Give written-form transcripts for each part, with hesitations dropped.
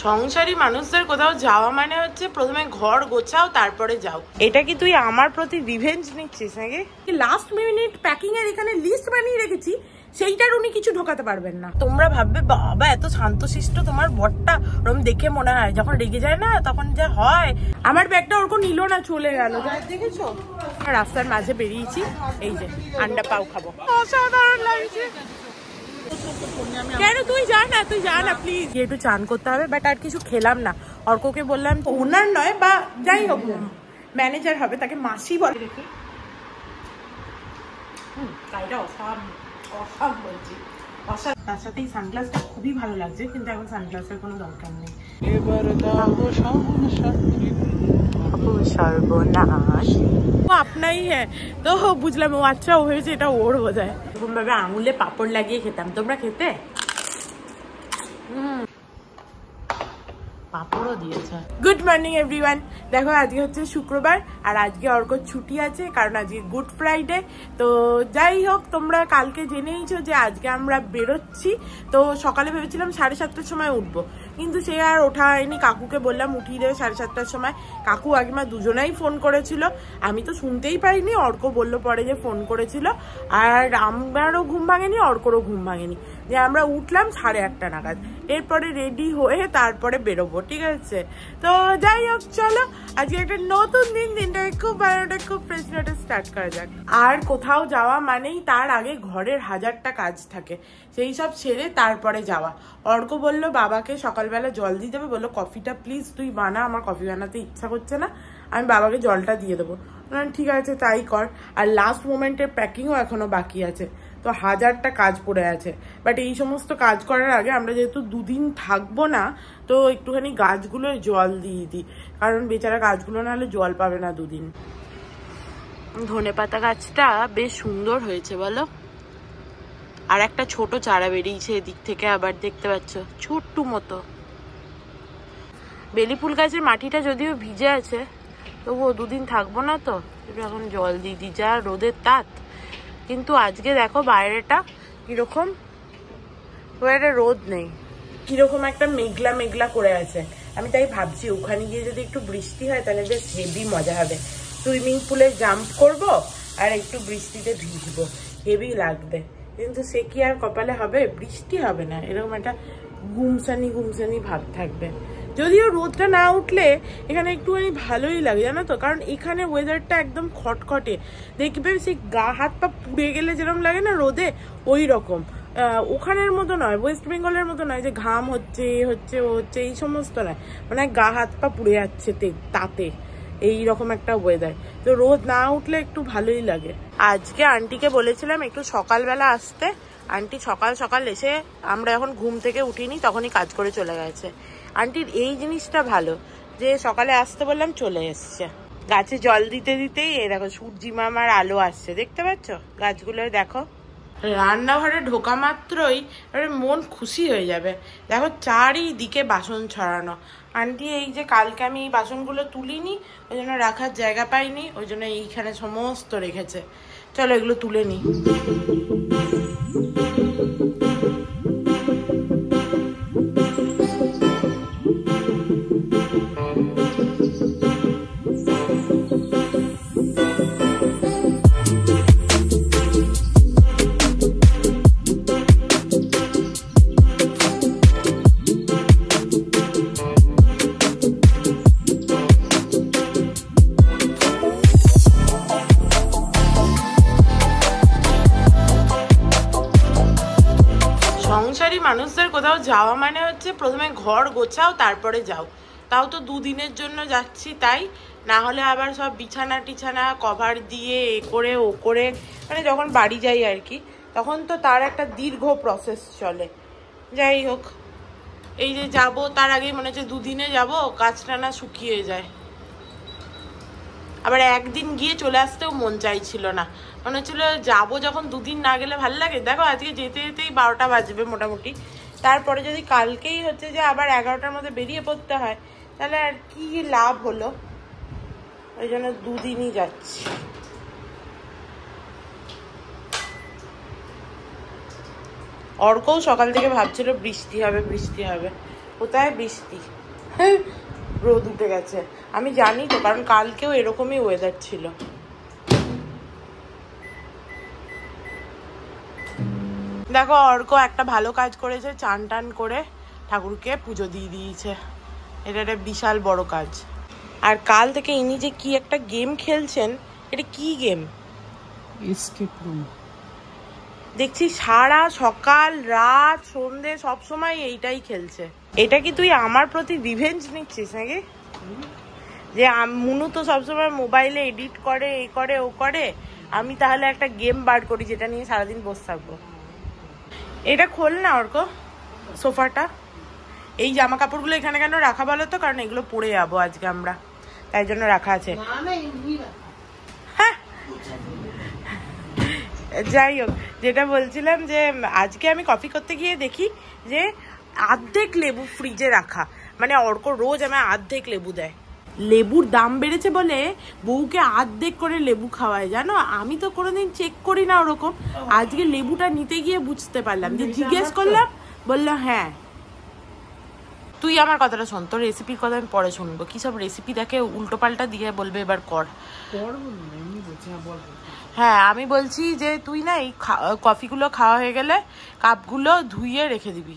সংসারী মানুষদের কোথাও যাওয়া মানে হচ্ছে প্রথমে ঘর গোছাও তারপরে যাও। এটা কি তুই আমার প্রতি রিভেঞ্জ নিচ্ছিস নাকি? লাস্ট মিনিট প্যাকিং এর এখানে লিস্ট বানিয়ে রেখেছি, সেইটার উনি কিছু ঢোকাতে পারবেন না। তোমরা ভাববে বাবা এত শান্তশিষ্ট তোমার বরটা, ওরকম দেখে মনে হয় যখন রেগে যায় না তখন যা হয়। আমার ব্যাগটা ওরকম নিল না, চলে গেল। দেখেছো রাস্তার মাঝে বেরিয়েছি, এই যে আন্ডা পাও খাবো, অসাধারণ লাগছে। কেন তুই যা না, তুই যা না প্লিজ। একটু চান করতে হবে, বাট আর কিছু খেলাম না। অর্ককে বললাম ওনার নয় বা যাই হোক ম্যানেজার হবে, তাকে মাসি বলে। দেখি বলছি তার সাথে সানগ্লাসটা খুবই ভালো লাগছে, কিন্তু এখন সানগ্লাসের কোনো দরকার নেই। সর্বনাশ আপনাই। হ্যাঁ তো বুঝলাম, ও আচ্ছা ও ভেবেছে এটা ওর বোধ হয়। এরকম ভাবে আঙুলে পাপড় লাগিয়ে খেতাম, তোমরা খেতে? পাপড়ও দিয়েছে। Good morning everyone. দেখো আজকে হচ্ছে শুক্রবার, আর আজকে অর্ক ছুটি আছে কারণ আজকে গুড ফ্রাইডে। তো যাই হোক, তোমরা কালকে জেনেইছো যে আজকে আমরা বেরোচ্ছি। তো সকালে ভেবেছিলাম 7:30টার সময় উঠবো, কিন্তু সে আর ওঠা হয়নি। কাকুকে বললাম উঠিয়ে দেবে 7:30টার সময়। কাকু আগিমা দুজনেই ফোন করেছিল, আমি তো শুনতেই পাইনি। অর্ক বললো পরে যে ফোন করেছিল, আর আমারও ঘুম ভাঙেনি, অর্করও ঘুম ভাঙেনি। যে আমরা উঠলাম 8:30 নাগাদ। এরপরে রেডি হয়ে তারপরে বেরোবো, ঠিক আছে? তো যাই হোক চলো, আজকে একটা নতুন দিন, দিনটাকে খুব ভালোটা খুব ফ্রেশ নোটে স্টার্ট করা যাক। আর কোথাও যাওয়া মানেই তার আগে ঘরের 1000টা কাজ থাকে, সেই সব ছেড়ে তারপরে যাওয়া। অর্ক বললো বাবাকে সকালবেলা জল দিয়ে দেবে, বললো কফিটা প্লিজ তুই বানা, আমার কফি বানাতে ইচ্ছা করছে না, আমি বাবাকে জলটা দিয়ে দেবো। ঠিক আছে তাই কর। আর লাস্ট মোমেন্টের প্যাকিংও এখনো বাকি আছে, তো 1000টা কাজ পড়ে আছে। বাট এই সমস্ত কাজ করার আগে আমরা যেহেতু দুদিন থাকবো না, তো একটুখানি গাছগুলোয় জল দিয়ে দিই, কারণ বেচারা গাছগুলো না হলে জল পাবে না দুদিন। ধনেপাতা গাছটা বেশ সুন্দর হয়েছে বলো, আর একটা ছোট চারা বেরিয়েছে এদিক থেকে, আবার দেখতে পাচ্ছ ছোট্ট মতো। বেলি ফুল গাছের মাটিটা যদিও ভিজে আছে, তবুও দুদিন থাকবো না তো, এখন জল দিয়ে দিই, যা রোদের তাত। কিন্তু আজকে দেখো বাইরেটা কিরকম, বাইরে রোদ নেই, কিরকম একটা মেঘলা মেঘলা করে আছে। আমি তাই ভাবছি ওখানে গিয়ে যদি একটু বৃষ্টি হয় তাহলে বেশ হেভি মজা হবে। সুইমিং পুলে জাম্প করব আর একটু বৃষ্টিতে ভিজবো, হেভি লাগবে। কিন্তু সে কি আর কপালে হবে? বৃষ্টি হবে না, এরকম একটা গুমসানি গুমসানি ভাব থাকবে। যদিও রোদটা না উঠলে এখানে একটুখানি ভালোই লাগে জানো তো, কারণ এখানে ওয়েদারটা একদম খটখটে। দেখবে সেই গা হাত পা পুড়ে গেলে যেরকম লাগে না রোদে, ওই রকম। ওখানের মতো নয়, ওয়েস্ট বেঙ্গলের মতো নয় যে ঘাম হচ্ছে হচ্ছে হচ্ছে এই সমস্ত নয়, মানে গা হাত পা পুড়ে যাচ্ছে তাতে, এইরকম একটা ওয়েদার। তো রোদ না উঠলে একটু ভালোই লাগে। আজকে আন্টিকে বলেছিলাম একটু সকালবেলা আসতে, আন্টি সকাল সকাল এসে, আমরা এখন ঘুম থেকে উঠিনি তখনই কাজ করে চলে গেছে। আন্টির এই জিনিসটা ভালো যে সকালে আসতে বললাম চলে এসছে। গাছে জল দিতে দিতেই এই দেখো সূর্যি মামার আলো আসছে, দেখতে পাচ্ছ গাছগুলোয় দেখো। রান্নাঘরে ঢোকা মাত্রই মন খুশি হয়ে যাবে, দেখো চারিদিকে বাসন ছড়ানো। আন্টি এই যে কালকে আমি এই বাসনগুলো তুলিনি, ওই জন্য রাখার জায়গা পাইনি, ওই জন্য এইখানে সমস্ত রেখেছে। চলো এগুলো তুলে নিই। সংসারী মানুষদের কোথাও যাওয়া মানে হচ্ছে প্রথমে ঘর গোছাও তারপরে যাও। তাও তো দুদিনের জন্য যাচ্ছি, তাই না হলে আবার সব বিছানা টিছানা কভার দিয়ে এ করে ও করে, মানে যখন বাড়ি যাই আর কি, তখন তো তার একটা দীর্ঘ প্রসেস চলে। যাই হোক, এই যে যাব তার আগেই মনে হচ্ছে দুদিনে যাব, কাজটা না শুকিয়ে যায়। আবার একদিন গিয়ে চলে আসতেও মন চাইছিল না, মনে হচ্ছিল যাবো যখন দুদিন না গেলে ভালো লাগে। দেখো আজকে যেতে যেতেই 12টা বাজবে মোটামুটি, তারপরে যদি কালকেই হচ্ছে যে আবার 11টার মধ্যে বেরিয়ে পড়তে হয় তাহলে আর কি লাভ হলো, ওই জন্য দুদিনই যাচ্ছি। অর্কও সকাল থেকে ভাবছিল বৃষ্টি হবে বৃষ্টি হবে, কোথায় বৃষ্টি, রোদ উঠে গেছে। আমি জানি তো, কারণ কালকেও এরকমই ওয়েদার ছিল। দেখো অর্ক একটা ভালো কাজ করেছে, চান টান করে ঠাকুরকে পুজো দিয়ে দিয়েছে। এটা একটা বিশাল বড় কাজ। আর কাল থেকে ইনি যে কি একটা গেম খেলছেন, এটা কি গেম? Escape room. দেখছি সারা সকাল রাত সন্ধে সবসময় এইটাই খেলছে। এটা কি তুই আমার প্রতি রিভেঞ্জ নিচ্ছিস নাকি? যে মুনু তো সবসময় মোবাইলে এডিট করে, এই করে ও করে, আমি তাহলে একটা গেম বার করি যেটা নিয়ে সারাদিন বসে থাকবো। এটা খোল না অর্ক, সোফাটা। এই জামা কাপড়গুলো এখানে কেন রাখা বলো তো? কারণ এগুলো পরে যাবো আজকে আমরা, তাই জন্য রাখা আছে। হ্যাঁ যাই হোক, যেটা বলছিলাম যে আজকে আমি কফি করতে গিয়ে দেখি যে অর্ধেক লেবু ফ্রিজে রাখা, মানে অর্ক রোজ আমায় অর্ধেক লেবু দেয়। লেবুর দাম বেড়েছে বলে বউকে অর্ধেক করে লেবু খাওয়ায়, জানো? আমি তো কোনোদিন চেক করি না ওরকম। আজকে লেবুটা নিতে গিয়ে বুঝতে পারলাম, যে জিজ্ঞেস করলাম, বললো হ্যাঁ। তুই আমার কথাটা শোন, তোর রেসিপির কথা আমি পরে শুনবো। কি সব রেসিপি দেখে উল্টো পাল্টা দিয়ে বলবে এবার কর। হ্যাঁ আমি বলছি যে তুই না এই কফিগুলো খাওয়া হয়ে গেলে কাপগুলো ধুইয়ে রেখে দিবি,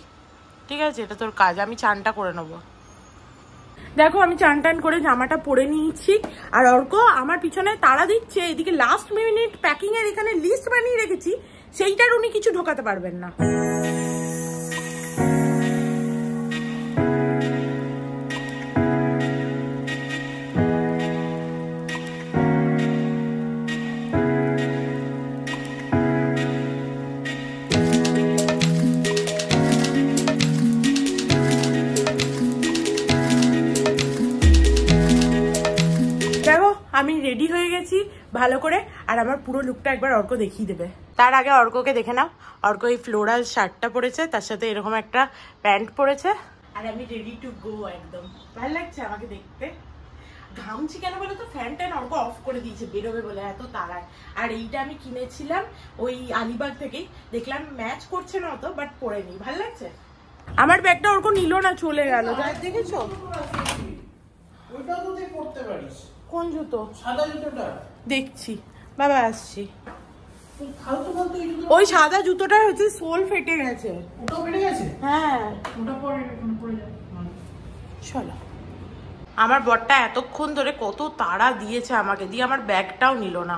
ঠিক আছে? এটা তোর কাজ। আমি চানটা করে নেবো। দেখো আমি চান টান করে জামাটা পরে নিয়েছি, আর অর্ক আমার পিছনে তাড়া দিচ্ছে। এদিকে লাস্ট মিনিট প্যাকিং এর এখানে লিস্ট বানিয়ে রেখেছি, সেইটার উনি কিছু ঢোকাতে পারবেন না। আমি রেডি হয়ে গেছি ভালো করে, আর আমার পুরো লুকটা একবার অর্ক দেখিয়ে দেবে। তার আগে অর্ককে দেখে নাও। অর্ক এই ফ্লোরাল শার্টটা পরেছে, তার সাথে এরকম একটা প্যান্ট পরেছে, আর আমি রেডি টু গো একদম। ভালো লাগছে আমাকে দেখতে। ঘামছি কেন বলো তো? ফ্যান ট্যান অর্ক অফ করে দিয়েছে বেরোবে বলে, এত তাড়ায়। আর এইটা আমি কিনেছিলাম ওই আলিবাগ থেকেই, দেখলাম ম্যাচ করছে না অত, বাট পরে নি। ভালো লাগছে। আমার ব্যাগটা অর্ক নিল না, চলে গেল। দেখেছো? ওইটা তো তুই পড়তে পারিস। কোন জুতো? সাদা জুতোটা দেখছি, বাবা আসছি। ওই সাদা জুতোটা হচ্ছে সোল ফেটে গেছে। ওটাও ফেটে গেছে? হ্যাঁ ওটা পরে যাবে। চলো। আমার বরটা এতক্ষণ ধরে কত তাড়া দিয়েছে আমাকে, দিয়ে আমার ব্যাগটাও নিল না।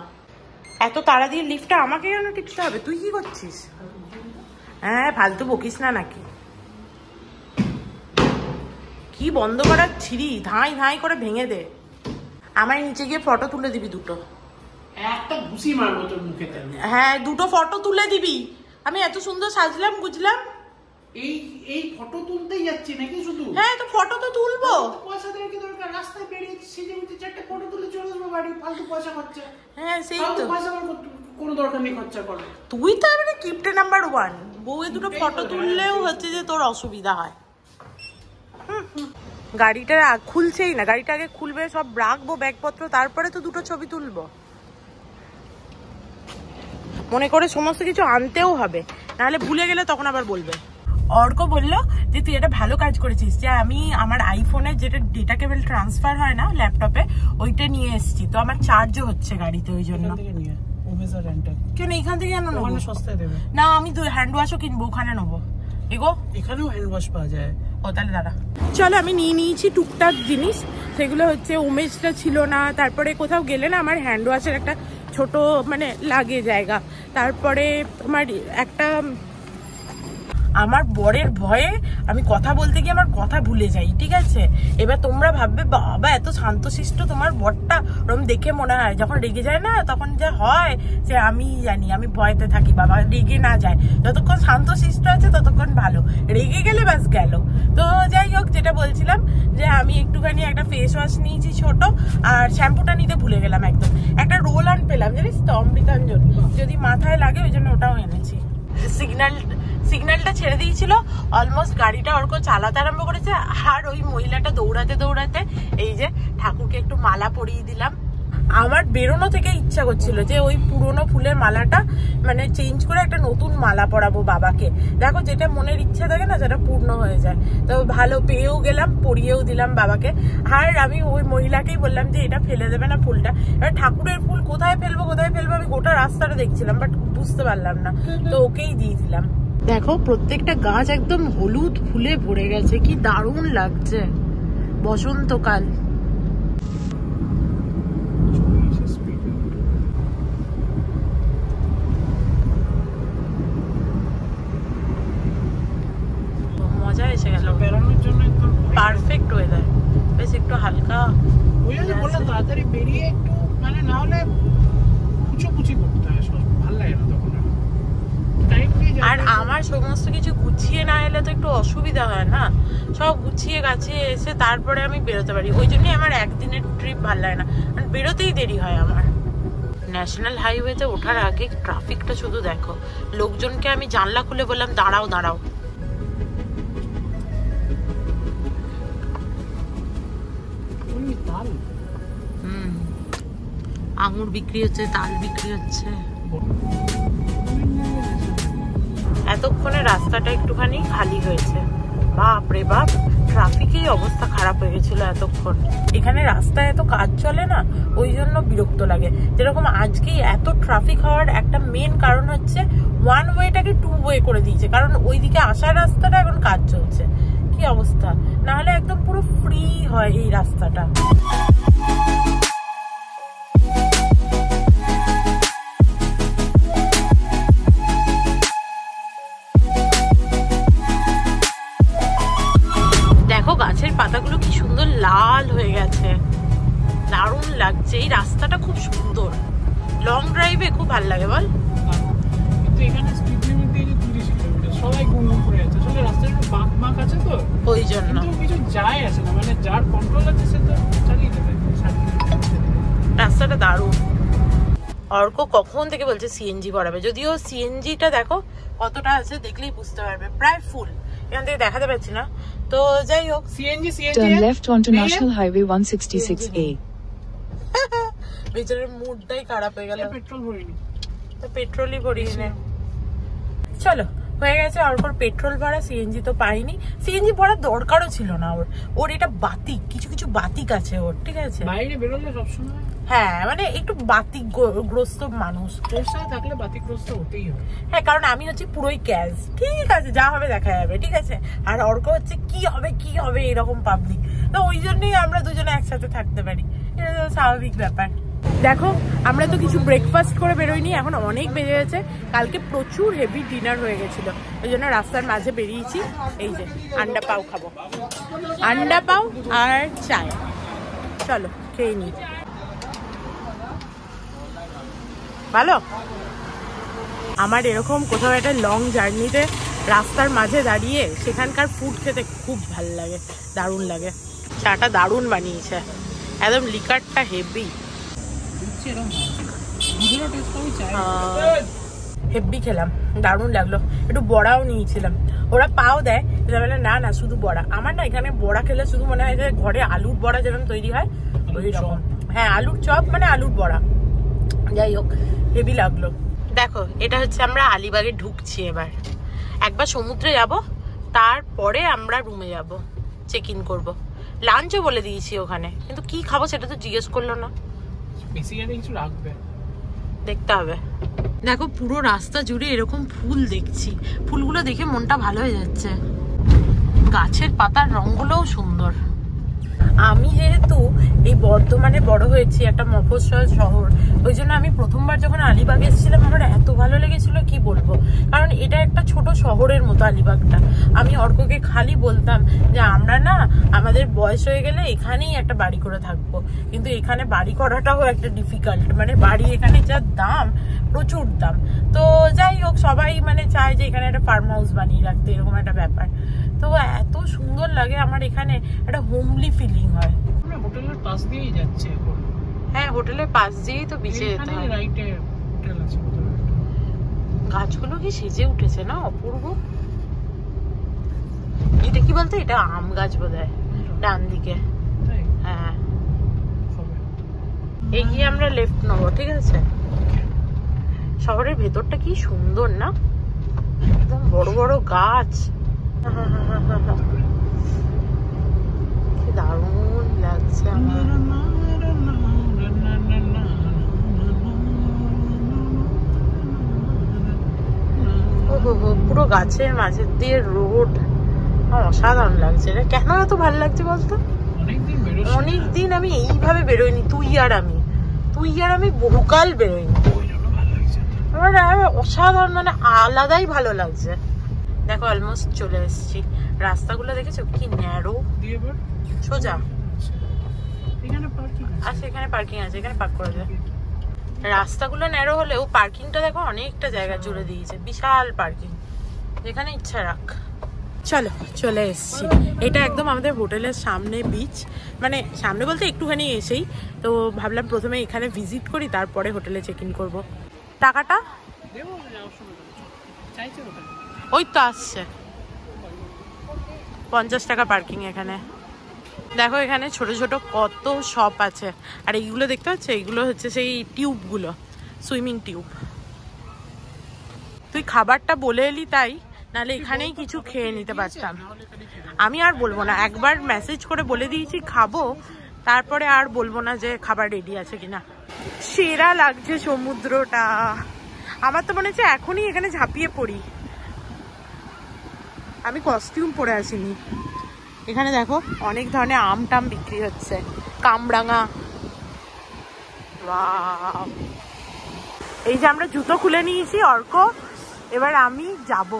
এত তাড়া দিয়ে লিফটটা আমাকে কেন টিপতে হবে? তুই কি করছিস? হ্যাঁ ফালতু বকিস না নাকি? কি বন্ধ করার ছিঁড়ি, ধাঁই ধাঁই করে ভেঙে দে। আমার নিচে গিয়ে ফটো তুলে দিবি দুটো। একটা ঘুষি মারবো তোর মুখে। হ্যাঁ দুটো ফটো তুলে দিবি। আমি এত সুন্দর সাজলাম বুঝলাম, এই ফটো তুলতেই যাচ্ছি নাকি শুধু? হ্যাঁ তো ফটো তো তুলবো। পয়সা দেওয়ার কি দরকার? রাস্তায় বেরিয়েছি, সেজে গুজে চারটে ফটো তুলে চলে আসবো বাড়ি। ফালতু পয়সা খরচা। হ্যাঁ সেই তো, পয়সা আমার কোনো দরকার নেই খরচা করার। তুই তো এবারে কিপ্টে নাম্বার 1। বউয়ে দুটো ফটো তুললেও হচ্ছে যে তোর অসুবিধা হয়। গাড়িটা খুলছেই না, গাড়িটা আগে খুলবে, সব রাখবো ব্যাগপত্র, তারপরে তো দুটো ছবি তুলবো। মনে করে সমস্ত কিছু আনতেও হবে, নাহলে ভুলে গেলে তখন আবার বলবে। অর্ক বললো যে তুই এটা ভালো কাজ করেছিস, যে আমি আমার আইফোনের যেটা ডেটা কেবল ট্রান্সফার হয় না ল্যাপটপে, ওইটা নিয়ে এসেছি, তো আমার চার্জও হচ্ছে গাড়িতে, ওই জন্য। কেন এখান থেকে কেন নেবো? সস্তায় দেবে না, আমি তো হ্যান্ড ওয়াশও কিনবো, ওখানে নেবো। এগো এখানেও হ্যান্ড ওয়াশ পাওয়া যায়। ও তাহলে দাদা চলো, আমি নিয়ে নিয়েছি টুকটাক জিনিস। সেগুলো হচ্ছে উমেশটা ছিল না, তারপরে কোথাও গেলে না আমার হ্যান্ড ওয়াশের একটা ছোট মানে লাগে জায়গা, তারপরে আমার একটা, আমার বরের ভয়ে আমি কথা বলতে গিয়ে আমার কথা ভুলে যাই, ঠিক আছে? এবার তোমরা ভাববে বাবা এত শান্তশিষ্ট তোমার বরটা, ওরকম দেখে মনে হয় যখন রেগে যায় না তখন যা হয় যে আমি জানি, আমি ভয়তে থাকি বাবা রেগে না যায়। যতক্ষণ শান্তশিষ্ট আছে ততক্ষণ ভালো, রেগে গেলে ব্যাস গেল। তো যাই হোক, যেটা বলছিলাম যে আমি একটুখানি একটা ফেস ওয়াশ নিয়েছি ছোট, আর শ্যাম্পুটা নিতে ভুলে গেলাম একদম। একটা রোল অন পেলাম জানিস তো, অমৃতাঞ্জন, যদি মাথায় লাগে ওই জন্য ওটাও এনেছি। সিগন্যালটা ছেড়ে দিয়েছিল, অলমোস্ট গাড়িটা ওরকম চালাতে আরম্ভ করেছে, আর ওই মহিলাটা দৌড়াতে দৌড়াতে এই যে ঠাকুরকে একটু মালা পরিয়ে দিলাম। আমার বেরোনো থেকে ইচ্ছা করছিল যে ওই পুরোনো ফুলের মালাটা মানে চেঞ্জ করে একটা নতুন মালা পরাবো বাবাকে। দেখো যেটা মনের ইচ্ছা থাকে না সেটা পূর্ণ হয়ে যায়। তো ভালো পেয়েও গেলাম, পরিয়েও দিলাম বাবাকে। আর আমি ওই মহিলাকেই বললাম যে এটা ফেলে দেবে না ফুলটা। এবার ঠাকুরের ফুল কোথায় ফেলবো আমি গোটা রাস্তাটা দেখছিলাম, বাট বুঝতে পারলাম না, তো ওকেই দিয়ে দিলাম। দেখো প্রত্যেকটা গাছ একদম হলুদ ফুলে ভরে গেছে, কি দারুণ লাগছে বসন্তকাল। মজা এসে গেল বেরোনোর জন্য একদম পারফেক্ট ওয়েদার, বেশ একটু হালকা। ওই জন্য বললাম তাড়াতাড়ি বেরিয়ে একটু মানে না হলে কুচি করতে হয়, ভালো লাগে না তখন। আর আমার সমস্ত কিছু গুছিয়ে না এলে তো একটু অসুবিধা হয় না, সব গুছিয়ে গাছিয়ে এসে তারপরে আমি বেরোতে পারি। ওই জন্যই আমার একদিনের ট্রিপ ভালো লাগে না, কারণ বেরোতেই দেরি হয় আমার। ন্যাশনাল হাইওয়েতে ওঠার আগে ট্রাফিকটা শুধু দেখো, লোকজনকে আমি জানলা খুলে বললাম দাঁড়াও দাঁড়াও। আঙুর বিক্রি হচ্ছে, তাল বিক্রি হচ্ছে। এতক্ষণে রাস্তাটা একটুখানি খালি হয়েছে। বাপ রে বাপ, ট্রাফিকেই অবস্থা খারাপ হয়ে গেছিল এতক্ষণ। এখানে রাস্তায় এত কাজ চলে না, ওই জন্য বিরক্ত লাগে। যেরকম আজকেই এত ট্রাফিক হওয়ার একটা মেন কারণ হচ্ছে ওয়ান ওয়েটাকে টু ওয়ে করে দিয়েছে, কারণ ওইদিকে আসার রাস্তাটা এখন কাজ চলছে। কি অবস্থা, না হলে একদম পুরো ফ্রি হয় এই রাস্তাটা। গাছের পাতাগুলো কি সুন্দর লাল হয়ে গেছে, দারুণ লাগছে। এই রাস্তাটা খুব সুন্দর, লং ড্রাইভে খুব ভালো লাগে বল। কিন্তু এখানে স্পিড লিমিট দিয়ে 30 কিলোমিটার, সবাই গুনগুন করে যাচ্ছে। আসলে রাস্তাটা একটু বাঁক আছে তো, ওই জন্য কিছু যায় আসে না, মানে যার কন্ট্রোল আছে সে তো চালিয়ে দেবে। রাস্তাটা দারুণ। অর্ক কখন থেকে বলছে সিএনজি ভরাবে, যদিও সিএনজিটা দেখো কতটা আছে দেখলেই বুঝতে পারবে, প্রায় ফুল। এখান থেকে দেখাতে পাচ্ছি না, তো যাই হোক। CNG Turn left onto National Highway 166A. বেচারের মুডটাই খারাপ হয়ে গেল। পেট্রোল ভরিনি, তো পেট্রোলই ভরিয়ে নে। চলো হয়ে গেছে অর্কর পেট্রোল ভরা, সিএনজি তো পাইনি। সিএনজি ভরার দরকারও ছিল না ওর এটা বাতিক, কিছু কিছু বাতিক আছে ওর, ঠিক আছে। বাইরে বেরোলে সবসময় হ্যাঁ মানে একটু বাতিক গ্রস্ত মানুষ, থাকলে বাতিগ্রস্ত হতেই হবে। হ্যাঁ কারণ আমি হচ্ছে পুরোই ক্যাশ, ঠিক আছে যা হবে দেখা যাবে, ঠিক আছে। আর অর্ক হচ্ছে কি হবে এরকম পাবলিক, তো ওই জন্যই আমরা দুজনে একসাথে থাকতে পারি, এটা তো স্বাভাবিক ব্যাপার। দেখো আমরা তো কিছু ব্রেকফাস্ট করে বেরোইনি, এখন অনেক বেজে গেছে। কালকে প্রচুর হেভি ডিনার হয়ে গেছিল, ওই জন্য রাস্তার মাঝে বেরিয়েছি। এই যে আন্ডা পাও খাবো, আন্ডা পাও আর চায়, চলো খেয়ে নি। ভালো, আমার এরকম কোথাও একটা লং জার্নিতে রাস্তার মাঝে দাঁড়িয়ে সেখানকার ফুড খেতে খুব ভালো লাগে, দারুণ লাগে। চাটা দারুণ বানিয়েছে, একদম লিকারটা হেভি হেভি খেলাম, দারুণ লাগলো। একটু বড়াও নিয়েছিলাম, ওরা পাও দেয়, না শুধু বড়া। আমার না এখানে বড়া খেলে শুধু মনে হয় যে ঘরে আলুর বড়া যেরকম তৈরি হয় ওই রকম, হ্যাঁ আলুর চপ মানে আলুর বড়া। যাই হোক হেভি লাগলো। দেখো এটা হচ্ছে আমরা আলিবাগে ঢুকছি, এবার একবার সমুদ্রে যাব, তারপরে আমরা রুমে যাব, চেক ইন করবো। লাঞ্চও বলে দিয়েছি ওখানে, কিন্তু কি খাবো সেটা তো জিজ্ঞেস করলো না, কিছু রাখবে দেখতে হবে। দেখো পুরো রাস্তা জুড়ে এরকম ফুল দেখছি, ফুলগুলো দেখে মনটা ভালো হয়ে যাচ্ছে, গাছের পাতার রঙগুলোও সুন্দর। আমি যেহেতু এই বর্ধমানে বড় হয়েছি, একটা মফস্বল শহর, ওই জন্য আমি প্রথমবার যখন আলিবাগ এসেছিলাম আমার এত ভালো লেগেছিল কি বলবো, কারণ এটা একটা ছোট শহরের মতো আলিবাগটা। আমি অর্ককে খালি বলতাম যে আমরা না আমাদের বয়স হয়ে গেলে এখানেই একটা বাড়ি করে থাকবো, কিন্তু এখানে বাড়ি করাটাও একটা ডিফিকাল্ট, মানে বাড়ি এখানে যা দাম, প্রচুর দাম। তো যাই হোক সবাই মানে চায় যে এখানে একটা ফার্ম হাউস বানিয়ে রাখতে, এরকম একটা ব্যাপার। তো এত সুন্দর লাগে আমার, এখানে একটা হোমলি ফিলিং হয়। আমরা হোটেলের পাশ দিয়েই যাচ্ছি এখন। হ্যাঁ হোটেলের পাশ দিয়েই তো বিচে যেতে হয়। রাইটে হোটেল আছে। গাছগুলো কি সেজে উঠেছে না, অপূর্ব। এটা কি বলতো, এটা আম গাছ বোধহয় ডান দিকে। হ্যাঁ এগিয়ে আমরা লেফট নেবো, ঠিক আছে? শহরের ভেতরটা কি সুন্দর না, একদম বড় বড় গাছ, কি দারুণ লাগছে আমার। পুরো গাছের মাঝের দিয়ে রোড, অসাধারণ লাগছে রে। কেন এত ভালো লাগছে বলতো? অনেকদিন আমি এইভাবে বেরোইনি, তুই আর আমি বহুকাল বেরোইনি। আমার অসাধারণ, মানে আলাদাই ভালো লাগছে। দেখো অলমোস্ট চলে এসেছি। রাস্তাগুলো দেখেছো কি ন্যারো, সোজা। আচ্ছা এখানে পার্কিং আছে, এখানে পার্ক করা যায়। রাস্তাগুলো ন্যারো হলেও পার্কিংটা দেখো অনেকটা জায়গা জুড়ে দিয়েছে, বিশাল পার্কিং, যেখানে ইচ্ছা রাখ। চলো চলে এসছি। এটা একদম আমাদের হোটেলের সামনে বিচ, মানে সামনে বলতে একটুখানি এসেই তো ভাবলাম প্রথমে এখানে ভিজিট করি, তারপরে হোটেলে চেক ইন করবো। টাকাটা ওই তো আসছে 50 টাকা পার্কিং এখানে। দেখো এখানে ছোট ছোট কত শপ আছে, আর এইগুলো দেখতে পাচ্ছ, এইগুলো হচ্ছে সেই টিউবগুলো, সুইমিং টিউব। তুই খাবারটা বলে এলি তাই, নাহলে এখানেই কিছু খেয়ে নিতে পারতাম। আমি আর বলবো না, একবার মেসেজ করে বলে দিয়েছি খাবো, তারপরে আর বলবো না যে খাবার রেডি আছে কিনা। সেরা লাগছে সমুদ্রটা, আমার তো মনে হচ্ছে এখনই এখানে ঝাঁপিয়ে পড়ি। আমি কস্টিউম পরে আসিনি। এখানে দেখো অনেক ধরনের আম টাম বিক্রি হচ্ছে, কামরাঙা। এই যে আমরা জুতো খুলে নিয়েছি অর্ক, এবার আমি যাব।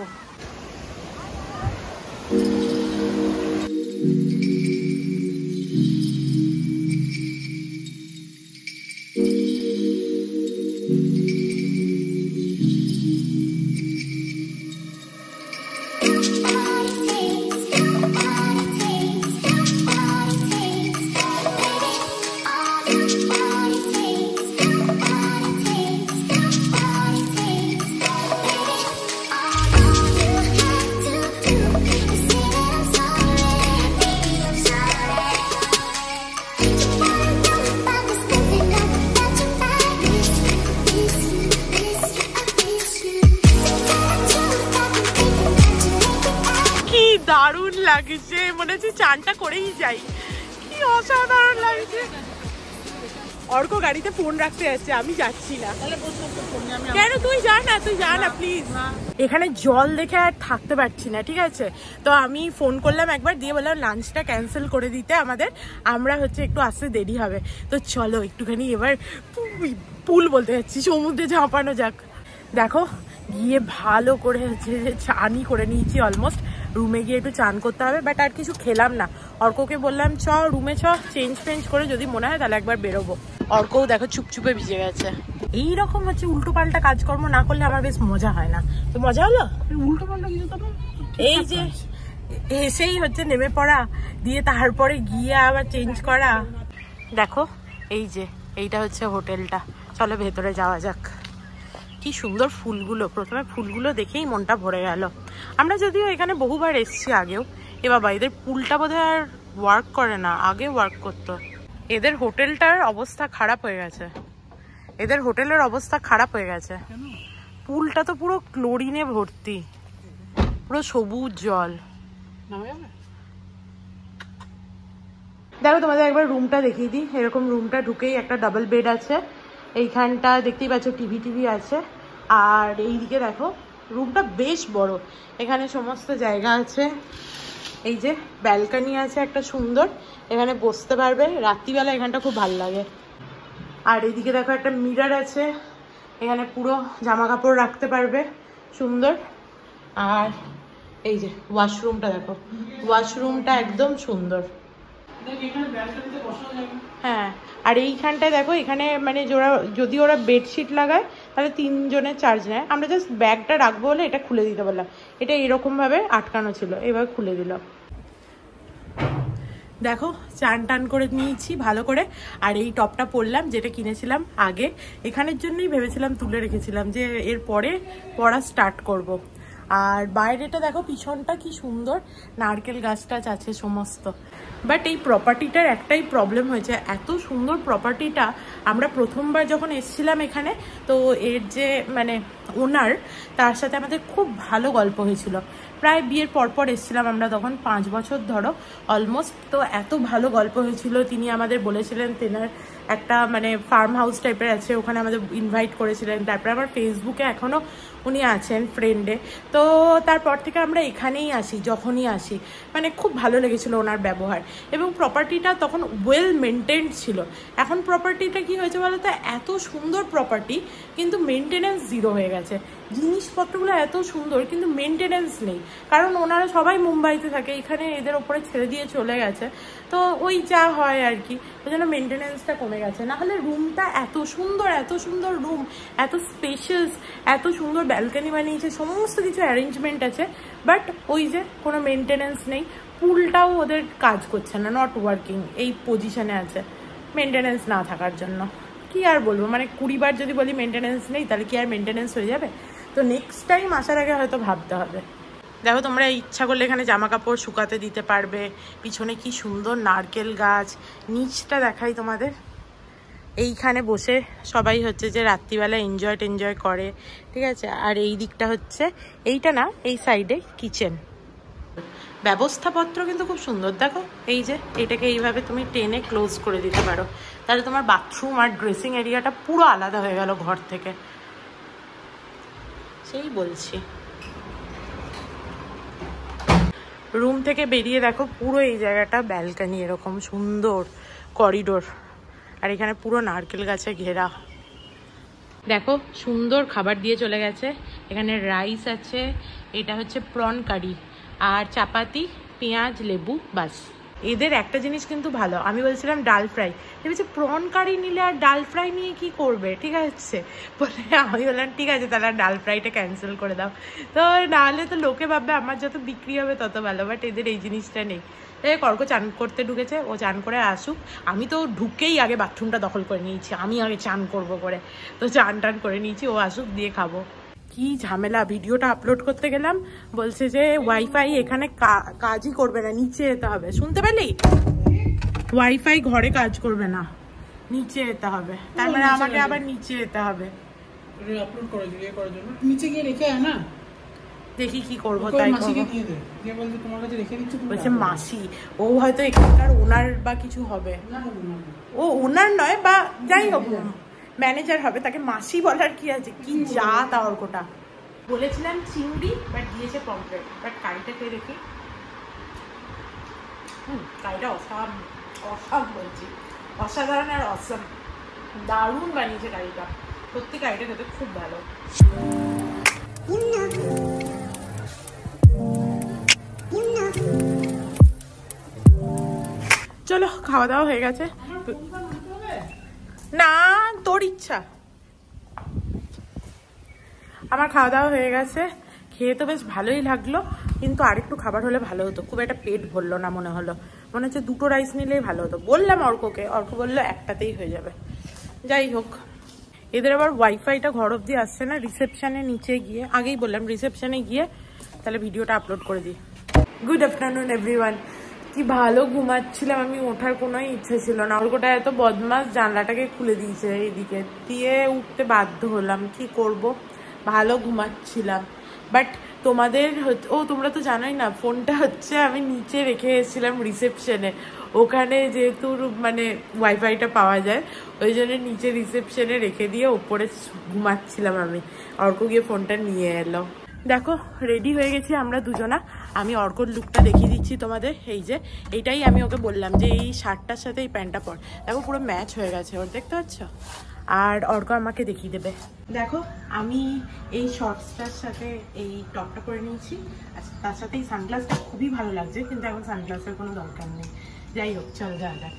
দারুণ লাগছে, মনে হচ্ছে চানটা করেই যাই, কি অসাধারণ লাগছে। অর্ক গাড়িতে ফোন রাখতে যাচ্ছে, আমি যাচ্ছি না। কেন? তুই যা না প্লিজ। এখানে জল দেখে আর থাকতে পারছি না, ঠিক আছে? তো আমি ফোন করলাম একবার, দিয়ে বললাম লাঞ্চটা ক্যান্সেল করে দিতে আমাদের, আমরা হচ্ছে একটু আসতে দেরি হবে। তো চলো একটুখানি এবার পুল বলতে যাচ্ছি, সমুদ্রে ঝাঁপানো যাক। দেখো গিয়ে ভালো করে হচ্ছে চানই করে নিয়েছি অলমোস্ট। রুমে গিয়ে একটু চান করতে হবে, বাট আর কিছু খেলাম না। অর্ককে বললাম চ রুমে চ, চেঞ্জ করে যদি মনে হয় তাহলে একবার বেরোবো। অর্কও দেখো চুপচুপে ভিজে গেছে। এইরকম হচ্ছে উল্টো পাল্টা কাজকর্ম না করলে আমার বেশ মজা হয় না। তো মজা হলো উল্টো পাল্টা কিছু, এই যে এসেই হচ্ছে নেমে পড়া, দিয়ে তারপরে গিয়ে আবার চেঞ্জ করা। দেখো এই যে এইটা হচ্ছে হোটেলটা, চলো ভেতরে যাওয়া যাক। কি সুন্দর ফুলগুলো, প্রথমে ফুলগুলো দেখেই মনটা ভরে গেল। আমরা যদিও এখানে বহুবার এসেছি আগেও। এ বাবা, এদের পুলটা বোধহয় আর ওয়ার্ক করে না, আগে ওয়ার্ক করতো। এদের হোটেলটার অবস্থা খারাপ হয়ে গেছে, এদের হোটেলের অবস্থা খারাপ হয়ে গেছে। পুলটা তো পুরো ক্লোরিনে ভর্তি, পুরো সবুজ জল। দেখো তোমাদের একবার রুমটা দেখিয়ে দিই। এরকম রুমটা ঢুকেই একটা ডাবল বেড আছে, এইখানটা দেখতেই পাচ্ছ টিভি আছে। আর এইদিকে দেখো রুমটা বেশ বড়, এখানে সমস্ত জায়গা আছে। এই যে ব্যালকনি আছে একটা সুন্দর, এখানে বসতে পারবে রাত্রিবেলা, এখানটা খুব ভালো লাগে। আর এইদিকে দেখো একটা মিরর আছে, এখানে পুরো জামা কাপড় রাখতে পারবে সুন্দর। আর এই যে ওয়াশরুমটা দেখো, ওয়াশরুমটা একদম সুন্দর। হ্যাঁ, আর এইখানটায় দেখো, এখানে মানে যদি ওরা বেডশিট লাগায় তাহলে 3 জনের চার্জ নেয়। আমরা জাস্ট ব্যাগটা রাখবো বলে এটা খুলে দিতে বললাম। এটা এরকম ভাবে আটকানো ছিল, এবার খুলে দিল। দেখো চান টান করে নিয়েছি ভালো করে। আর এই টপটা পরলাম, যেটা কিনেছিলাম আগে, এখানের জন্যই ভেবেছিলাম তুলে রেখেছিলাম যে এর পরে পড়া স্টার্ট করব। আর বাইরেটা দেখো, পিছনটা কি সুন্দর, নারকেল গাছ টাছ আছে সমস্ত। বাট এই প্রপার্টিটার একটাই প্রবলেম হয়েছে, এত সুন্দর প্রপার্টিটা আমরা প্রথমবার যখন এসেছিলাম এখানে, তো এর যে মানে ওনার, তার সাথে আমাদের খুব ভালো গল্প হয়েছিল। প্রায় বিয়ের পরপর এসেছিলাম আমরা, তখন 5 বছর ধরো অলমোস্ট। তো এত ভালো গল্প হয়েছিল, তিনি আমাদের বলেছিলেন তেনার একটা মানে ফার্ম হাউস টাইপের আছে, ওখানে আমাদের ইনভাইট করেছিলেন। তারপরে আমার ফেসবুকে এখনও উনি আছেন ফ্রেন্ডে। তো তারপর থেকে আমরা এখানেই আসি, যখনই আসি, মানে খুব ভালো লেগেছিলো ওনার ব্যবহার। এবং প্রপার্টিটা তখন ওয়েল মেনটেন্ড ছিল। এখন প্রপার্টিটা কি হয়েছে বলো তো, এত সুন্দর প্রপার্টি কিন্তু মেনটেনেন্স জিরো হয়ে গেছে। জিনিসপত্রগুলো এত সুন্দর কিন্তু মেনটেনেন্স নেই, কারণ ওনারা সবাই মুম্বাইতে থাকে, এখানে এদের ওপরে ছেড়ে দিয়ে চলে গেছে। তো ওই যা হয় আর কি, ওই জন্য মেনটেনেন্সটা কমে গেছে। নাহলে রুমটা এত সুন্দর রুম, এত স্পেশিয়াস, এত সুন্দর ব্যালকনি বানিয়েছে, সমস্ত কিছু অ্যারেঞ্জমেন্ট আছে। বাট ওই যে কোনো মেনটেনেন্স নেই। পুলটাও ওদের কাজ করছে না, নট ওয়ার্কিং, এই পজিশনে আছে মেনটেনেন্স না থাকার জন্য। কি আর বলবো, মানে 20 বার যদি বলি মেনটেনেন্স নেই, তাহলে কি আর মেনটেনেন্স হয়ে যাবে? তো নেক্সট টাইম আসার আগে হয়তো ভাবতে হবে। দেখো, তোমরা ইচ্ছা করলে এখানে জামা কাপড় শুকাতে দিতে পারবে। পিছনে কি সুন্দর নারকেল গাছ, নিচটা দেখাই তোমাদের। এইখানে বসে সবাই হচ্ছে যে রাত্রিবেলা এনজয় করে, ঠিক আছে। আর এই দিকটা হচ্ছে, এইটা না, এই সাইডে কিচেন। ব্যবস্থাপত্র কিন্তু খুব সুন্দর। দেখো, এই যে এটাকে এইভাবে তুমি টেনে ক্লোজ করে দিতে পারো, তাহলে তোমার বাথরুম আর ড্রেসিং এরিয়াটা পুরো আলাদা হয়ে গেল ঘর থেকে। সেই বলছি, রুম থেকে বেরিয়ে দেখো পুরো এই জায়গাটা ব্যালকনি, এরকম সুন্দর করিডোর, আর এখানে পুরো নারকেল গাছে ঘেরা। দেখো, সুন্দর খাবার দিয়ে চলে গেছে। এখানে রাইস আছে, এটা হচ্ছে প্রন কারি, আর চাপাতি, পেঁয়াজ, লেবু, বাস। এদের একটা জিনিস কিন্তু ভালো, আমি বলছিলাম ডাল ফ্রাই, ভেবেছে প্রন কারি নিলে আর ডাল ফ্রাই নিয়ে কি করবে, ঠিক আছে বলে আমি বললাম ঠিক আছে তাহলে ডাল ফ্রাইটা ক্যান্সেল করে দাও। তো নাহলে তো লোকে ভাববে আমার যত বিক্রি হবে তত ভালো, বাট এদের এই জিনিসটা নেই। কর্ক চান করতে ঢুকেছে, ও চান করে আসুক। আমি তো ঢুকেই আগে বাথরুমটা দখল করে নিয়েছি, আমি আগে চান করব করে, তো চান টান করে নিয়েছি, ও আসুক দিয়ে খাবো। কি ঝামেলা, ভিডিওটা আপলোড করতে গেলাম, বলছে যে ওয়াইফাই এখানে কাজই করবে না, নিচে যেতে হবে। শুনতে পেলি? ওয়াইফাই ঘরে কাজ করবে না, নিচে যেতে হবে। তার মানে আমাকে আবার নিচে যেতে হবে আপলোড করার জন্য। নিচে গিয়ে রেখে আয় না, দেখি কি করবো। তাই বলছে মাসি, ও হয়তো এখানকার ওনার বা কিছু হবে। ও ওনার নয়, বা যাই হোক ম্যানেজার হবে, তাকে মাসি বলার কি আছে? কি যা তা অর্কটা। বলেছিলাম চিংড়ি, বাট দিয়েছে পমফ্রেট। বাট কারিটা খেয়ে দেখি, কারিটা অসাম বলছি, অসাধারণ আর অসাম, দারুণ বানিয়েছে কারিটা। সত্যি কারিটা খেতে খুব ভালো। চলো, খাওয়া দাওয়া হয়ে গেছে। না, তোর ইচ্ছা। আমার খাওয়া দাওয়া হয়ে গেছে, খেয়ে তো বেশ ভালোই লাগলো, কিন্তু আরেকটু খাবার হলে ভালো হতো। খুব একটা পেট ভরলো না মনে হলো, মনে হচ্ছে 2টো রাইস নিলেই ভালো হতো। বললাম অর্ককে, অর্ক বললো একটাতেই হয়ে যাবে। যাই হোক, এদের আবার ওয়াইফাইটা ঘর অব্দি আসছে না, রিসেপশনে নিচে গিয়ে, আগেই বললাম রিসেপশনে গিয়ে তাহলে ভিডিওটা আপলোড করে দিই। Good afternoon everyone. কি ভালো ঘুমাচ্ছিলাম আমি, ওঠার কোনো ইচ্ছে ছিল না। অর্কটা এত বদমাস, জানলাটাকে খুলে দিয়েছে এইদিকে দিয়ে, উঠতে বাধ্য হলাম। কি করব, ভালো ঘুমাচ্ছিলাম। বাট তোমাদের তোমরা তো জানোই না, ফোনটা হচ্ছে আমি নিচে রেখে এসেছিলাম রিসেপশনে। ওখানে যেহেতু মানে ওয়াইফাইটা পাওয়া যায়, ওই জন্য নিচে রিসেপশনে রেখে দিয়ে ওপরে ঘুমাচ্ছিলাম আমি। অর্ক গিয়ে ফোনটা নিয়ে এলো। দেখো, রেডি হয়ে গেছি আমরা দুজনা। আমি অর্কর লুকটা দেখিয়ে দিচ্ছি তোমাদের। এই যে এইটাই আমি ওকে বললাম যে এই শার্টটার সাথে এই প্যান্টটা পর। দেখো পুরো ম্যাচ হয়ে গেছে ওর, দেখতে পাচ্ছ? আর অর্ক আমাকে দেখিয়ে দেবে। দেখো, আমি এই শর্টসটার সাথে এই টপটা পরে নিয়েছি, আর তার সাথে এই সানগ্লাসটা খুবই ভালো লাগছে, কিন্তু এখন সানগ্লাসের কোনো দরকার নেই। যাই হোক, চল যাওয়া যাক।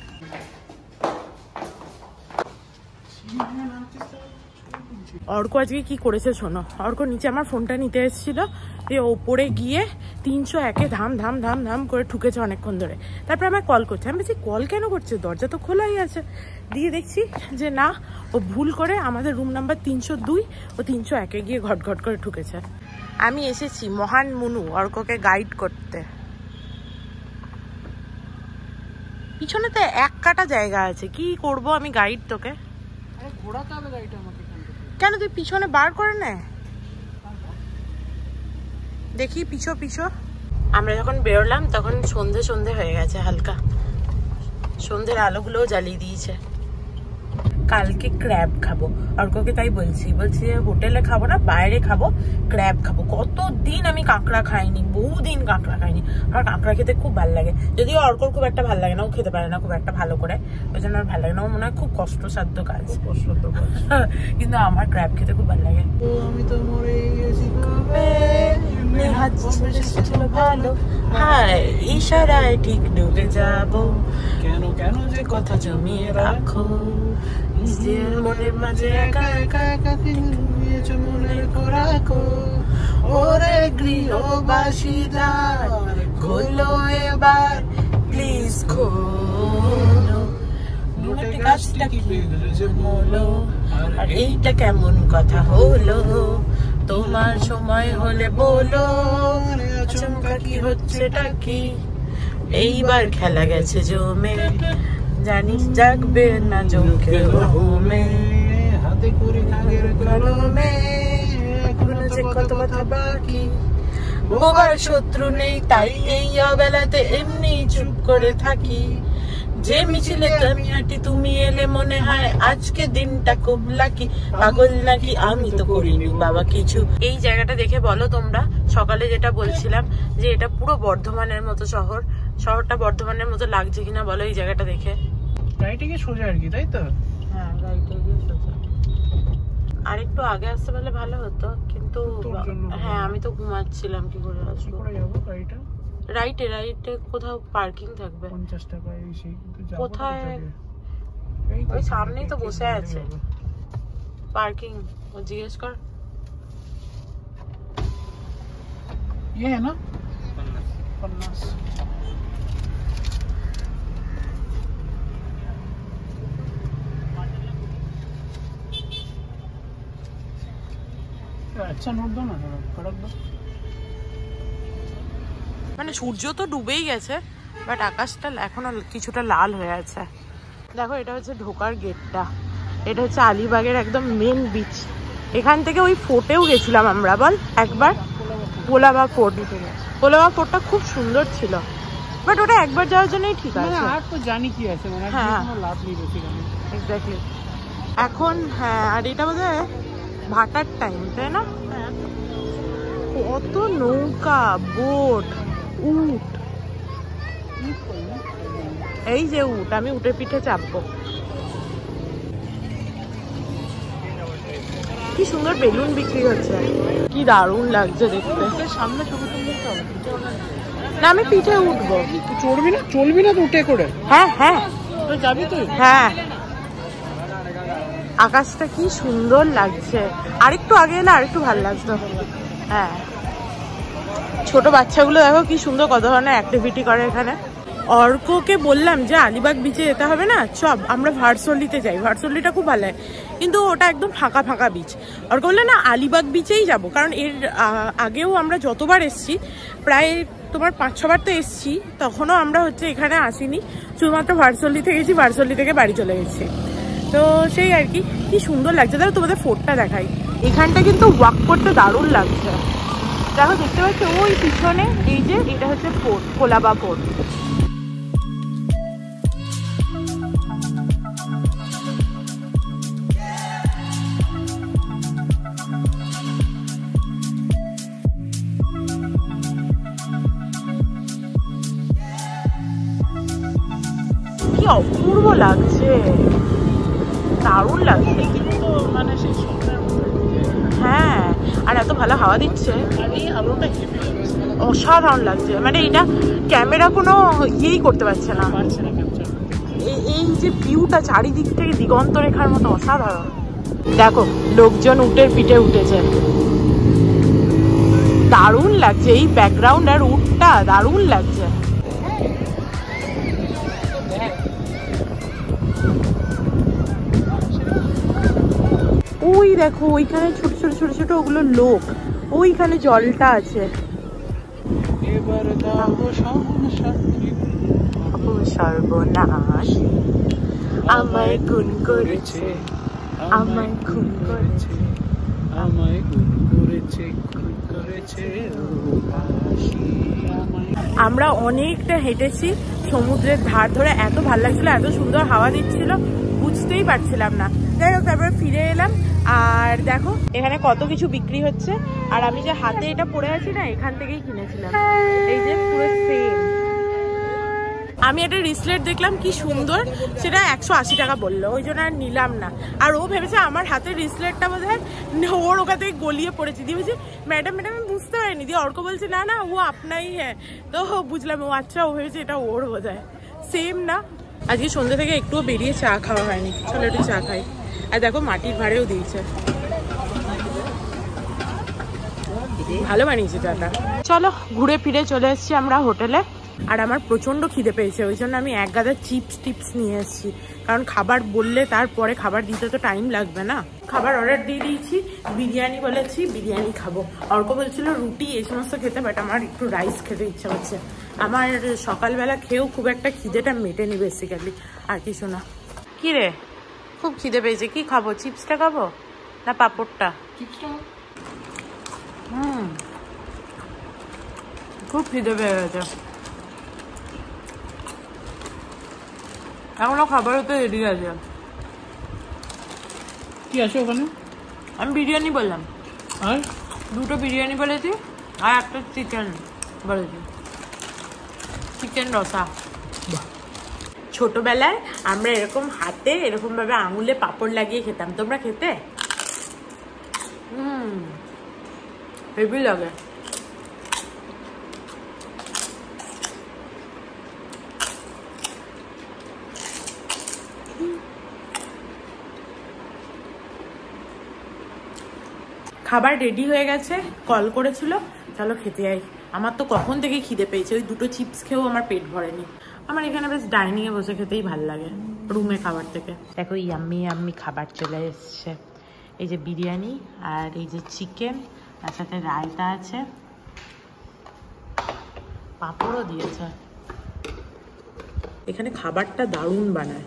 অর্ক আজকে কি করেছে শোনো। অর্ক নিচে আমার ফোনটা নিতে এসেছিল, দিয়ে ওপরে গিয়ে 301-এ ধাম ধাম ধাম ধাম করে ঠুকেছে অনেকক্ষণ ধরে। তারপরে আমায় কল করছে। আমি বলছি কল কেন করছে, দরজা তো খোলাই আছে। দিয়ে দেখছি যে না, ও ভুল করে আমাদের রুম নাম্বার 302, ও 301-এ গিয়ে ঘট ঘট করে ঠুকেছে। আমি এসেছি মহান মুনু অর্ককে গাইড করতে। পিছনে তো এক কাটা জায়গা আছে, কি করব আমি গাইড তোকে? ঘোরাতে হবে গাড়িটা আমাকে। কেন তুই পিছনে বার করে নে, দেখি পিছো পিছো। আমরা যখন বেরোলাম তখন সন্ধে সন্ধে হয়ে গেছে, হালকা সন্ধ্যের আলোগুলোও জ্বালিয়ে দিয়েছে। কালকে ক্র্যাব খাবো অর্ককে, তাই বলছি হোটেলে খাবো না, বাইরে খাবো, ক্র্যাব খাবো। কতদিন আমি কাঁকড়া খাইনি, বহুদিন কাঁকড়া খাইনি। আর কাঁকড়া খেতে খুব ভালো লাগে, যদিও অর্কর খুব একটা ভালো লাগে না, ও খেতে পারে না খুব একটা ভালো করে, ওই জন্য আর ভালো লাগে না। ও মনে হয় খুব কষ্টসাধ্য কাজ, কিন্তু আমার ক্র্যাব খেতে খুব ভালো লাগে। আমি তো মরে গেছি ভালো, হায় ইশারায় ঠিক ডুবে যাবো, কেন কেন যে কথা জমিয়ে রাখো নিজের মনের মাঝে একা একা একা ঘুমিয়েছ মনের রাখো। ওরে গৃহবাসীদার খোলো এবার প্লিজ খোলো, গাছটা কি বলো, আর এইটা কেমন কথা হলো, তোমার সময় হলে বলো, আচমকা কি হচ্ছেটা কি, এইবার খেলা গেছে জমে, জানিস জাগবে না জমকে ঘুমে, হাতে করে কাগের কলমে এখনো যে কত কথা বাকি, বোবার শত্রু নেই তাই এই অবেলাতে এমনি চুপ করে থাকি, যে মিছিলে আমি হাঁটি তুমি এলে মনে হয় আজকে দিনটা খুব লাকি, পাগল নাকি আমি তো করিনি বাবা কিছু। এই জায়গাটা দেখে বলো তোমরা, সকালে যেটা বলছিলাম যে এটা পুরো বর্ধমানের মতো শহর, শহরটা বর্ধমানের মতো লাগছে কিনা বলো এই জায়গাটা দেখে? রাইটে গিয়ে সোজা আর কি, তাই তো? হ্যাঁ রাইটে গিয়ে সোজা। আর একটু আগে আসতে পারলে ভালো হতো, কিন্তু হ্যাঁ আমি তো ঘুমাচ্ছিলাম, কি করে আসবো? রাইটে রাইটে কোথাও পার্কিং থাকবে 50 টাকা এসে, কোথায়? ওই সামনেই তো বসে আছে পার্কিং, ও জিজ্ঞেস কর। ये है ना 50। अच्छा नोट दो ना, फड़क दो। মানে সূর্য তো ডুবেই গেছে, বাট আকাশটা এখনো কিছুটা লাল হয়ে আছে। দেখো এটা হচ্ছে ঢোকার গেটটা, এটা হচ্ছে আলিবাগের একদম মেন বিচ। এখান থেকে ওই ফোর্টেও গেছিলাম আমরা, বল একবার, কোলাবা ফোর্ট। কোলাবা ফোর্টটা খুব সুন্দর ছিল, বাট ওটা একবার যাওয়ার জন্যই ঠিক আছে। আর তো জানি কি আছে, মানে কোনো লাভ নেই বেসিক্যালি। এক্স্যাক্টলি। এখন হ্যাঁ, আর এটা বোধহয় ভাটার টাইম, তাই না? কত নৌকা, বোট, উট, এই যে উট, আমি উটের পিঠে চাপবো। কি সুন্দর বেলুন বিক্রি হচ্ছে, কি দারুণ লাগছে দেখতে। সামনে ছবি তুলতে হবে না, আমি পিঠে উঠবো। চলবি না তো উঠে করে? হ্যাঁ হ্যাঁ তো যাবি তুই? হ্যাঁ। আকাশটা কি সুন্দর লাগছে, আরেকটু আগে এলে আরেকটু ভালো লাগতো। হ্যাঁ, ছোট বাচ্চাগুলো দেখো কি সুন্দর কত ধরনের অ্যাক্টিভিটি করে এখানে। অর্ককে বললাম যে আলিবাগ বিচে যেতে হবে না, চব আমরা ভার্সলিতে যাই, ভার্সলিটা খুব ভালো হয়, কিন্তু ওটা একদম ফাঁকা ফাঁকা বিচ। অর্ক বললে না আলিবাগ বিচেই যাব, কারণ এর আগেও আমরা যতবার এসছি, প্রায় তোমার 5-6 বার তো এসছি, তখনও আমরা হচ্ছে এখানে আসিনি, শুধুমাত্র ভার্সলিতে গেছি, ভার্সলি থেকে বাড়ি চলে গেছি। তো সেই আর কি, কি সুন্দর লাগছে। দেখো তোমাদের ফোর্টটা দেখাই, এখানটা কিন্তু ওয়াক করতে দারুণ লাগছে। দেখো দেখতে পাচ্ছ ওই পিছনে, এই যে এটা হচ্ছে ফোর্ট, কোলাবা ফোর্ট। কি অপূর্ব লাগছে, দারুণ লাগছে কিন্তু মানে সেই স্বপ্নের মধ্যে। হ্যাঁ, আর এত ভালো হাওয়া দিচ্ছে, আলোটা অসাধারণ লাগছে। মানে এটা ক্যামেরা কোনো ইয়েই করতে পারছে না, এই যে ভিউটা চারিদিক থেকে দিগন্ত রেখার মতো অসাধারণ। দেখো লোকজন উটের পিঠে উঠেছে, দারুণ লাগছে, এই ব্যাকগ্রাউন্ড আর উটটা দারুণ লাগছে। ওই দেখো ওইখানে ছোট ছোট ছোট ছোট ওগুলো লোক, ওইখানে জলটা আছে। এবার দাও সর্বনাশ আমায় খুন করেছে, আমায় খুন করেছে, আমায় খুন করেছে, খুন করেছে। আমরা অনেকটা হেঁটেছি সমুদ্রের ধার ধরে, এত ভালো লাগছিল, এত সুন্দর হাওয়া দিচ্ছিল, বুঝতেই পারছিলাম না। যাই হোক, তারপরে ফিরে এলাম। আর দেখো এখানে কত কিছু বিক্রি হচ্ছে। আর আমি যে হাতে এটা পরে আছি না, এখান থেকেই কিনেছিলাম। এই যে পুরো সেম। আমি একটা রিসলেট দেখলাম কি সুন্দর, সেটা 180 টাকা বললো, ওই জন্য আর নিলাম না। আর ও ভেবেছে আমার হাতের রিসলেটটা বোধ হয় ওর ওখান থেকে গলিয়ে পড়েছে। দিয়ে বলছে ম্যাডাম ম্যাডাম আমি বুঝতে পারিনি। দিয়ে অর্ক বলছে না না ও আপনাই হ্যাঁ। তো বুঝলাম ও আচ্ছা, ও ভেবেছে এটা ওর বোধ হয়। সেম না। আজকে সন্ধ্যে থেকে একটুও বেরিয়ে চা খাওয়া হয়নি, চলো একটু চা খাই। আর দেখো মাটির ভাড়েও দিয়েছে, ভালো বানিয়েছে চাটা। চলো ঘুরে ফিরে চলে এসেছি আমরা হোটেলে। আর আমার প্রচন্ড খিদে পেয়েছে, ওই জন্য আমি এক গাদা চিপস টিপস নিয়ে এসেছি। কারণ খাবার বললে তারপরে খাবার দিতে তো টাইম লাগবে না। খাবার অর্ডার দিয়ে দিয়েছি, বিরিয়ানি বলেছি, বিরিয়ানি খাবো। অর্ক বলছিল রুটি এই সমস্ত খেতে, বাট আমার একটু রাইস খেতে ইচ্ছা হচ্ছে। আমার সকালবেলা খেয়েও খুব একটা খিদেটা মেটেনি বেসিক্যালি, আর কিছু না। কি রে, খুব খিদে পেয়েছে, কি খাবো? চিপসটা খাবো না পাঁপড়টা? খুব খিদে পেয়ে গেছে। এখনো খাবার হতে রেডি আছে। কি আছে ওখানে? আমি বিরিয়ানি বললাম, আর দুটো বিরিয়ানি বলেছি, আর একটা চিকেন বলেছি, চিকেন রসা। ছোটবেলায় আমরা এরকম হাতে এরকম ভাবে আঙুলে পাঁপড় লাগিয়ে খেতাম, তোমরা খেতে? হেভি লাগে। খাবার রেডি হয়ে গেছে, কল করেছিল, চলো খেতে যাই। আমার তো কখন থেকে খিদে পেয়েছে, ওই দুটো চিপস খেয়েও আমার পেট ভরেনি। আমার এখানে বেশ ডাইনিংয়ে বসে খেতেই ভাল লাগে রুমে খাবার থেকে। দেখো ইয়াম্মি ইয়াম্মি খাবার চলে এসছে। এই যে বিরিয়ানি, আর এই যে চিকেন, তার সাথে রায়তা আছে, পাঁপড়ও দিয়েছে। এখানে খাবারটা দারুণ বানায়,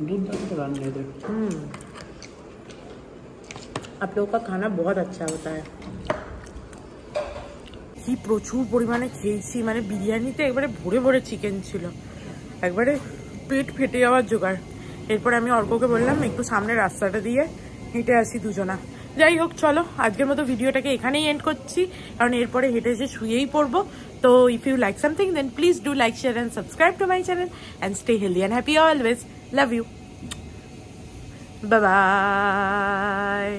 দুর্দান্ত রান্না এদের। आप लोगों का खाना बहुत अच्छा होता है। কি প্রচুর পরিমাণে খেয়েছি, মানে বিরিয়ানিতে একবারে ভরে ভরে চিকেন ছিল, একবারে পেট ফেটে যাওয়ার জোগাড়। এরপরে আমি অর্ককে বললাম একটু সামনে রাস্তাটা দিয়ে হেঁটে আসি দুজনা। যাই হোক চলো আজকের মতো ভিডিওটাকে এখানেই এন্ড করছি, কারণ এরপরে হেঁটে এসে শুয়েই পড়বো। তো if you like something then please do like, share and subscribe to my channel and stay healthy and happy always. Love you, bye by.